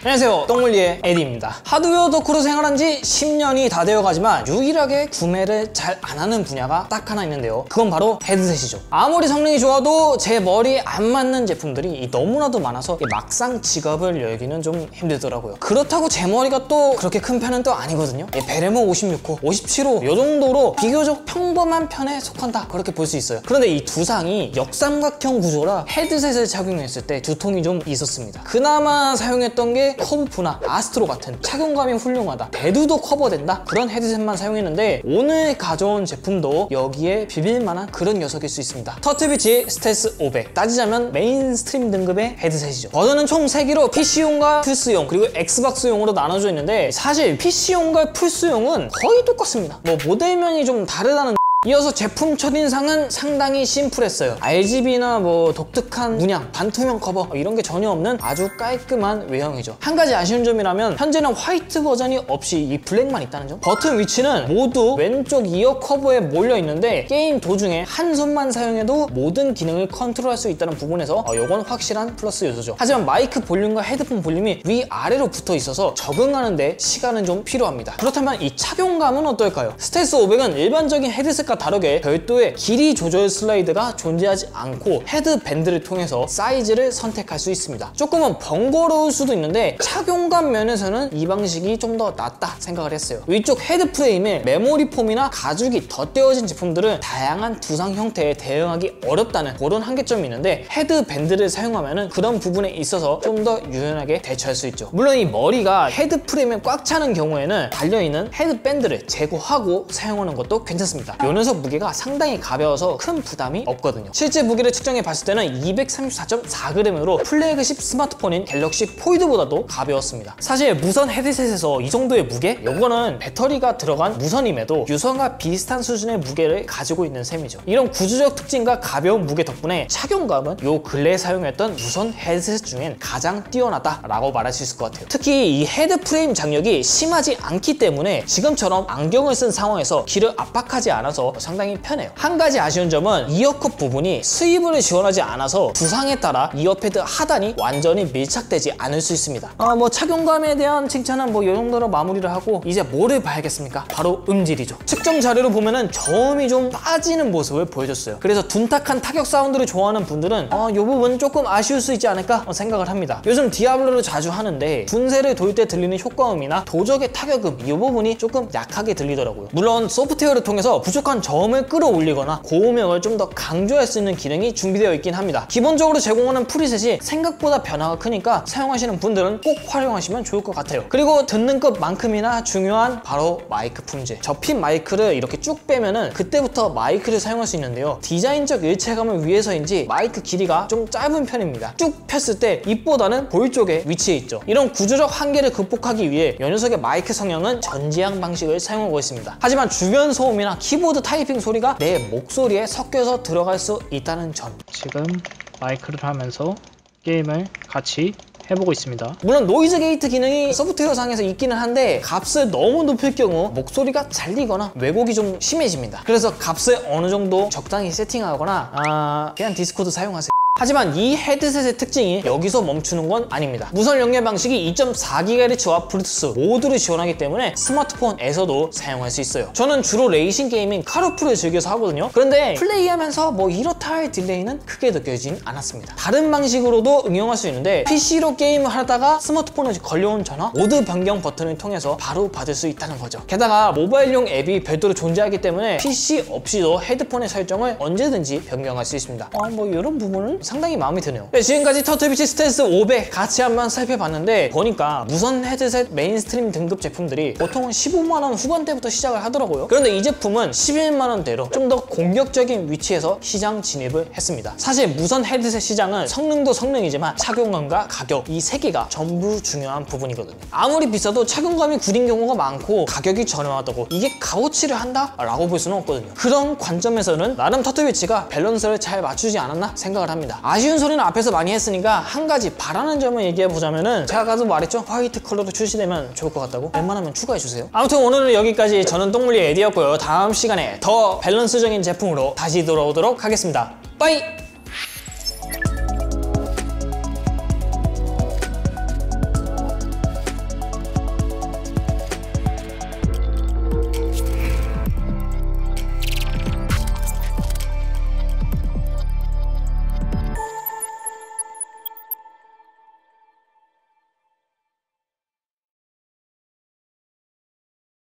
안녕하세요, 똥물리의 에디입니다. 하드웨어 덕후로 생활한 지 10년이 다 되어가지만 유일하게 구매를 잘 안 하는 분야가 딱 하나 있는데요, 그건 바로 헤드셋이죠. 아무리 성능이 좋아도 제 머리에 안 맞는 제품들이 너무나도 많아서 막상 지갑을 열기는 좀 힘들더라고요. 그렇다고 제 머리가 또 그렇게 큰 편은 또 아니거든요. 베레모 56호, 57호 이 정도로 비교적 평범한 편에 속한다, 그렇게 볼 수 있어요. 그런데 이 두상이 역삼각형 구조라 헤드셋을 착용했을 때 두통이 좀 있었습니다. 그나마 사용했던 게 커브프나 아스트로 같은 착용감이 훌륭하다, 배두도 커버된다, 그런 헤드셋만 사용했는데 오늘 가져온 제품도 여기에 비빌만한 그런 녀석일 수 있습니다. 터틀비치 스텔스 500, 따지자면 메인스트림 등급의 헤드셋이죠. 버전은 총 3개로 PC용과 플스용 그리고 엑스박스용으로 나눠져 있는데 사실 PC용과 플스용은 거의 똑같습니다. 뭐 모델명이 좀 다르다는. 이어서 제품 첫인상은 상당히 심플했어요. RGB나 뭐 독특한 문양, 반투명 커버 이런 게 전혀 없는 아주 깔끔한 외형이죠. 한 가지 아쉬운 점이라면 현재는 화이트 버전이 없이 이 블랙만 있다는 점. 버튼 위치는 모두 왼쪽 이어 커버에 몰려 있는데 게임 도중에 한 손만 사용해도 모든 기능을 컨트롤할 수 있다는 부분에서 이건 확실한 플러스 요소죠. 하지만 마이크 볼륨과 헤드폰 볼륨이 위아래로 붙어 있어서 적응하는 데 시간은 좀 필요합니다. 그렇다면 이 착용감은 어떨까요? 스텔스 500은 일반적인 헤드셋과 다르게 별도의 길이 조절 슬라이드가 존재하지 않고 헤드밴드를 통해서 사이즈를 선택할 수 있습니다. 조금은 번거로울 수도 있는데 착용감 면에서는 이 방식이 좀 더 낫다 생각을 했어요. 위쪽 헤드 프레임에 메모리 폼이나 가죽이 덧대어진 제품들은 다양한 두상 형태에 대응하기 어렵다는 그런 한계점이 있는데 헤드밴드를 사용하면 그런 부분에 있어서 좀 더 유연하게 대처할 수 있죠. 물론 이 머리가 헤드 프레임에 꽉 차는 경우에는 달려있는 헤드밴드를 제거하고 사용하는 것도 괜찮습니다. 요 녀석 무게가 상당히 가벼워서 큰 부담이 없거든요. 실제 무게를 측정해 봤을 때는 234.4g으로 플래그십 스마트폰인 갤럭시 폴드보다도 가벼웠습니다. 사실 무선 헤드셋에서 이 정도의 무게? 이거는 배터리가 들어간 무선임에도 유선과 비슷한 수준의 무게를 가지고 있는 셈이죠. 이런 구조적 특징과 가벼운 무게 덕분에 착용감은 요 근래에 사용했던 무선 헤드셋 중엔 가장 뛰어나다라고 말할 수 있을 것 같아요. 특히 이 헤드 프레임 장력이 심하지 않기 때문에 지금처럼 안경을 쓴 상황에서 귀를 압박하지 않아서 상당히 편해요. 한 가지 아쉬운 점은 이어컵 부분이 스위브를 지원하지 않아서 두상에 따라 이어패드 하단이 완전히 밀착되지 않을 수 있습니다. 뭐 착용감에 대한 칭찬은 뭐 이 정도로 마무리를 하고 이제 뭐를 봐야겠습니까? 바로 음질이죠. 측정 자료를 보면은 저음이 좀 빠지는 모습을 보여줬어요. 그래서 둔탁한 타격 사운드를 좋아하는 분들은 이 부분 조금 아쉬울 수 있지 않을까 생각을 합니다. 요즘 디아블로를 자주 하는데 분쇄를 돌 때 들리는 효과음이나 도적의 타격음 이 부분이 조금 약하게 들리더라고요. 물론 소프트웨어를 통해서 부족한 저음을 끌어올리거나 고음역을 좀 더 강조할 수 있는 기능이 준비되어 있긴 합니다. 기본적으로 제공하는 프리셋이 생각보다 변화가 크니까 사용하시는 분들은 꼭 활용하시면 좋을 것 같아요. 그리고 듣는 것만큼이나 중요한 바로 마이크 품질. 접힌 마이크를 이렇게 쭉 빼면은 그때부터 마이크를 사용할 수 있는데요, 디자인적 일체감을 위해서인지 마이크 길이가 좀 짧은 편입니다. 쭉 폈을 때 입보다는 볼 쪽에 위치해 있죠. 이런 구조적 한계를 극복하기 위해 이 녀석의 마이크 성향은 전지향 방식을 사용하고 있습니다. 하지만 주변 소음이나 키보드 타이핑 소리가 내 목소리에 섞여서 들어갈 수 있다는 점. 지금 마이크를 하면서 게임을 같이 해보고 있습니다. 물론 노이즈 게이트 기능이 소프트웨어 상에서 있기는 한데 값을 너무 높일 경우 목소리가 잘리거나 왜곡이 좀 심해집니다. 그래서 값을 어느 정도 적당히 세팅하거나 그냥 디스코드 사용하세요. 하지만 이 헤드셋의 특징이 여기서 멈추는 건 아닙니다. 무선 연결 방식이 2.4GHz와 블루투스 모두를 지원하기 때문에 스마트폰에서도 사용할 수 있어요. 저는 주로 레이싱 게임인 카로프를 즐겨서 하거든요. 그런데 플레이하면서 뭐 이렇다 할 딜레이는 크게 느껴지진 않았습니다. 다른 방식으로도 응용할 수 있는데 PC로 게임을 하다가 스마트폰에 걸려온 전화, 모드 변경 버튼을 통해서 바로 받을 수 있다는 거죠. 게다가 모바일용 앱이 별도로 존재하기 때문에 PC 없이도 헤드폰의 설정을 언제든지 변경할 수 있습니다. 뭐 이런 부분은 상당히 마음에 드네요. 지금까지 터틀비치 스텔스 500 같이 한번 살펴봤는데 보니까 무선 헤드셋 메인스트림 등급 제품들이 보통은 15만원 후반대부터 시작을 하더라고요. 그런데 이 제품은 11만원대로 좀 더 공격적인 위치에서 시장 진입을 했습니다. 사실 무선 헤드셋 시장은 성능도 성능이지만 착용감과 가격 이 3개가 전부 중요한 부분이거든요. 아무리 비싸도 착용감이 구린 경우가 많고 가격이 저렴하다고 이게 값어치를 한다? 라고 볼 수는 없거든요. 그런 관점에서는 나름 터틀비치가 밸런스를 잘 맞추지 않았나 생각을 합니다. 아쉬운 소리는 앞에서 많이 했으니까 한 가지 바라는 점을 얘기해 보자면은 제가 아까도 말했죠, 화이트 컬러로 출시되면 좋을 것 같다고. 웬만하면 추가해주세요. 아무튼 오늘은 여기까지. 저는 똥물리 에디였고요. 다음 시간에 더 밸런스적인 제품으로 다시 돌아오도록 하겠습니다. 빠이!